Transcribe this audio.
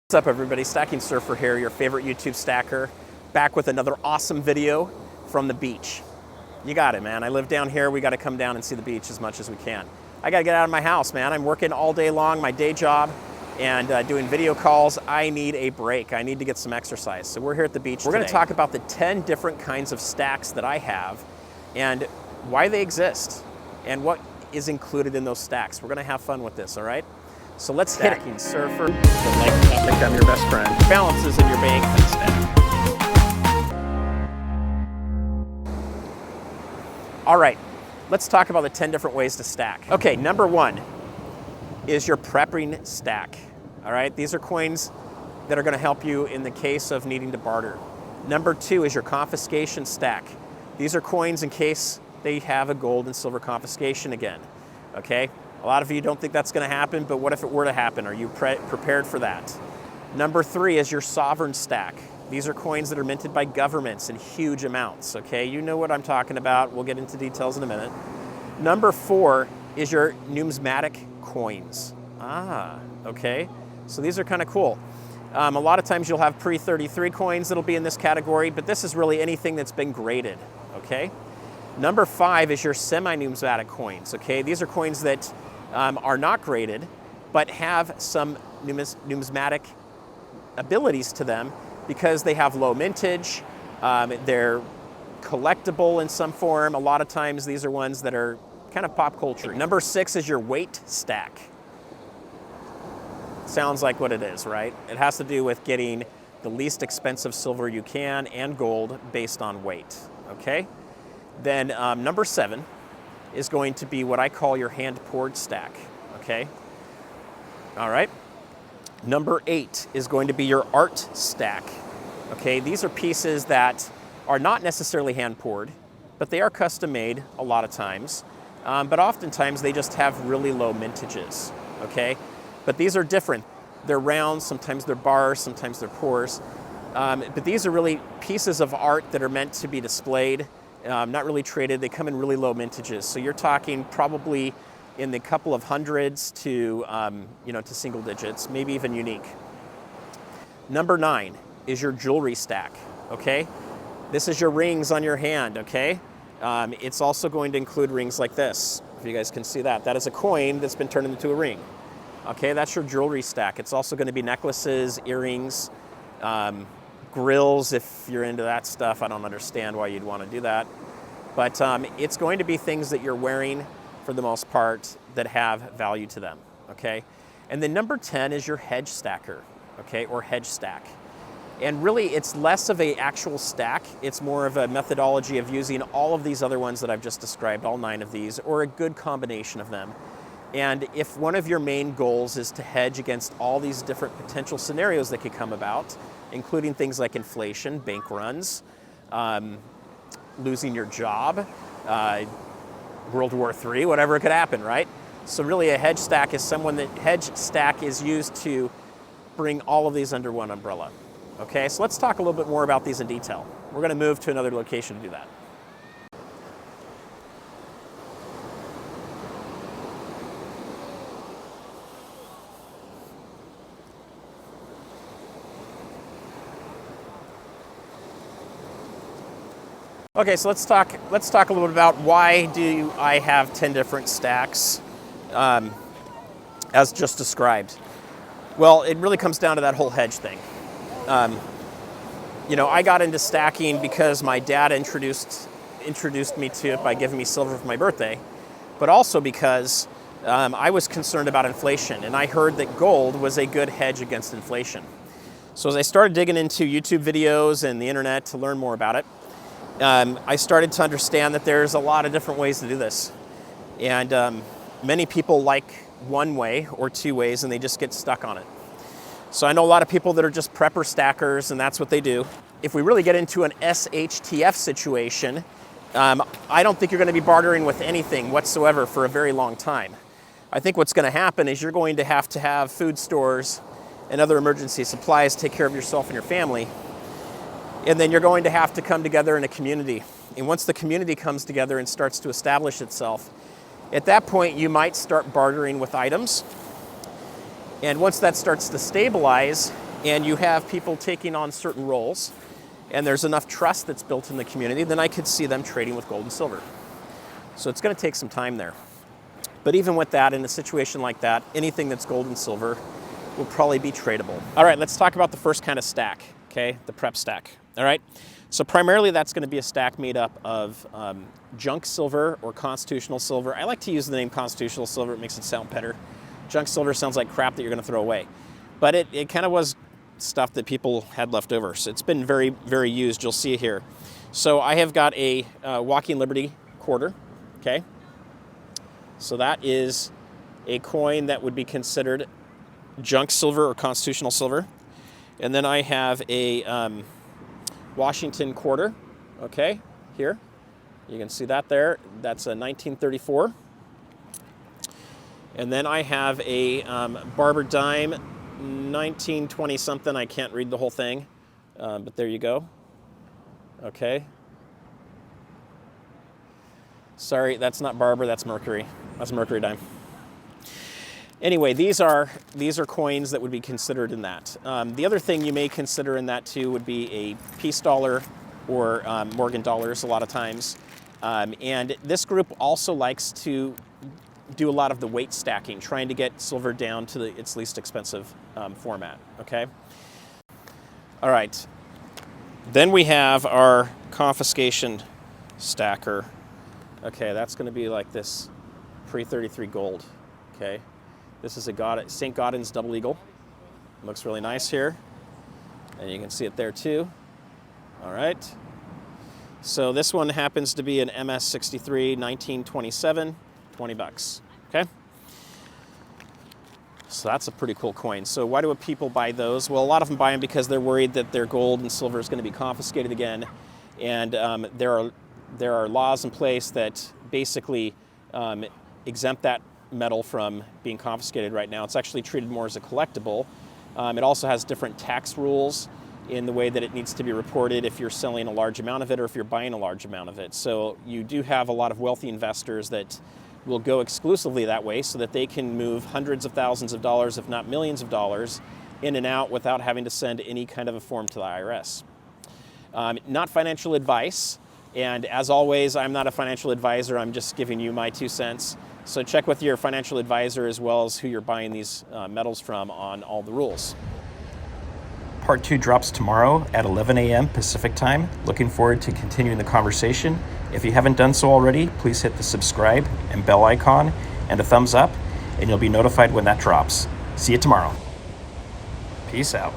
What's up everybody, Stackingsurfer here, your favorite YouTube stacker, back with another awesome video from the beach. You got it, man. I live down here. We got to come down and see the beach as much as we can. I got to get out of my house, man. I'm working all day long, my day job, and doing video calls. I need a break. I need to get some exercise. So we're here at the beach. We're going to talk about the 10 different kinds of stacks that I have and why they exist and what is included in those stacks. We're going to have fun with this, all right? So let's hit it. Stackingsurfer, I think I'm your best friend. Balances in your bank and stack. All right, let's talk about the 10 different ways to stack. Okay, number one is your prepping stack. All right, these are coins that are going to help you in the case of needing to barter. Number two is your confiscation stack. These are coins in case they have a gold and silver confiscation again. Okay, a lot of you don't think that's going to happen, but what if it were to happen? Are you prepared for that? Number three is your sovereign stack. These are coins that are minted by governments in huge amounts, okay? You know what I'm talking about. We'll get into details in a minute. Number four is your numismatic coins. Okay. So these are kind of cool. A lot of times you'll have pre-33 coins that'll be in this category, but this is really anything that's been graded, okay? Number five is your semi-numismatic coins, okay? These are coins that are not graded, but have some numismatic abilities to them because they have low mintage, they're collectible in some form. A lot of times these are ones that are kind of pop culture. Number six is your weight stack. Sounds like what it is, right? It has to do with getting the least expensive silver you can and gold based on weight, okay? Then number seven is going to be what I call your hand poured stack, okay? All right. Number eight is going to be your art stack, okay? These are pieces that are not necessarily hand poured, but they are custom made a lot of times. But oftentimes they just have really low mintages, okay? But these are different. They're round, sometimes they're bars, sometimes they're pours. But these are really pieces of art that are meant to be displayed, not really traded. They come in really low mintages. So you're talking probably in the couple of hundreds to, to single digits, maybe even unique. Number nine is your jewelry stack, okay? This is your rings on your hand, okay? It's also going to include rings like this, if you guys can see that. That is a coin that's been turned into a ring, okay? That's your jewelry stack. It's also going to be necklaces, earrings, grills, if you're into that stuff. I don't understand why you'd want to do that. But it's going to be things that you're wearing for the most part that have value to them, okay? And then number 10 is your hedge stacker, okay, or hedge stack. And really it's less of an actual stack, it's more of a methodology of using all of these other ones that I've just described, all 9 of these, or a good combination of them. And if one of your main goals is to hedge against all these different potential scenarios that could come about, including things like inflation, bank runs, losing your job, World War III, whatever could happen, right? So really a hedge stack is used to bring all of these under one umbrella. Okay, so let's talk a little bit more about these in detail. We're going to move to another location to do that. Okay, so let's talk a little bit about why do I have 10 different stacks as just described. Well, it really comes down to that whole hedge thing. I got into stacking because my dad introduced me to it by giving me silver for my birthday, but also because I was concerned about inflation, and I heard that gold was a good hedge against inflation. So as I started digging into YouTube videos and the internet to learn more about it, I started to understand that there's a lot of different ways to do this. And many people like one way or two ways and they just get stuck on it. So I know a lot of people that are just prepper stackers and that's what they do. If we really get into an SHTF situation, I don't think you're going to be bartering with anything whatsoever for a very long time. I think what's going to happen is you're going to have food stores and other emergency supplies take care of yourself and your family. And then you're going to have to come together in a community. And once the community comes together and starts to establish itself, at that point you might start bartering with items. And once that starts to stabilize, and you have people taking on certain roles, and there's enough trust that's built in the community, then I could see them trading with gold and silver. So it's going to take some time there. But even with that, in a situation like that, anything that's gold and silver will probably be tradable. All right, let's talk about the first kind of stack, okay? The prep stack, all right? So primarily that's going to be a stack made up of junk silver or constitutional silver. I like to use the name constitutional silver, it makes it sound better. Junk silver sounds like crap that you're going to throw away. But it kind of was stuff that people had left over. So it's been very, very used, you'll see here. So I have got a Walking Liberty quarter, okay? So that is a coin that would be considered junk silver or constitutional silver. And then I have a Washington quarter, okay, here. You can see that there. That's a 1934. And then I have a Barber dime, 1920 something. I can't read the whole thing, but there you go. Okay. Sorry, that's not Barber, that's Mercury. That's a Mercury dime. Anyway, these are coins that would be considered in that. The other thing you may consider in that too would be a peace dollar or Morgan dollars a lot of times. And this group also likes to do a lot of the weight stacking, trying to get silver down to its least expensive format, okay? All right, then we have our confiscation stacker. Okay, that's gonna be like this pre-33 gold, okay? This is a St. Gaudens double eagle. Looks really nice here. And you can see it there too. All right. So this one happens to be an MS63 1927, 20 bucks, okay? So that's a pretty cool coin. So why do people buy those? Well, a lot of them buy them because they're worried that their gold and silver is going to be confiscated again. And there are laws in place that basically exempt that metal from being confiscated right now. It's actually treated more as a collectible. It also has different tax rules in the way that it needs to be reported if you're selling a large amount of it or if you're buying a large amount of it. So you do have a lot of wealthy investors that will go exclusively that way so that they can move hundreds of thousands of dollars, if not millions of dollars, in and out without having to send any kind of a form to the IRS. Not financial advice, and as always, I'm not a financial advisor, I'm just giving you my 2 cents. So check with your financial advisor as well as who you're buying these metals from on all the rules. Part 2 drops tomorrow at 11 a.m. Pacific time. Looking forward to continuing the conversation. If you haven't done so already, please hit the subscribe and bell icon and a thumbs up, and you'll be notified when that drops. See you tomorrow. Peace out.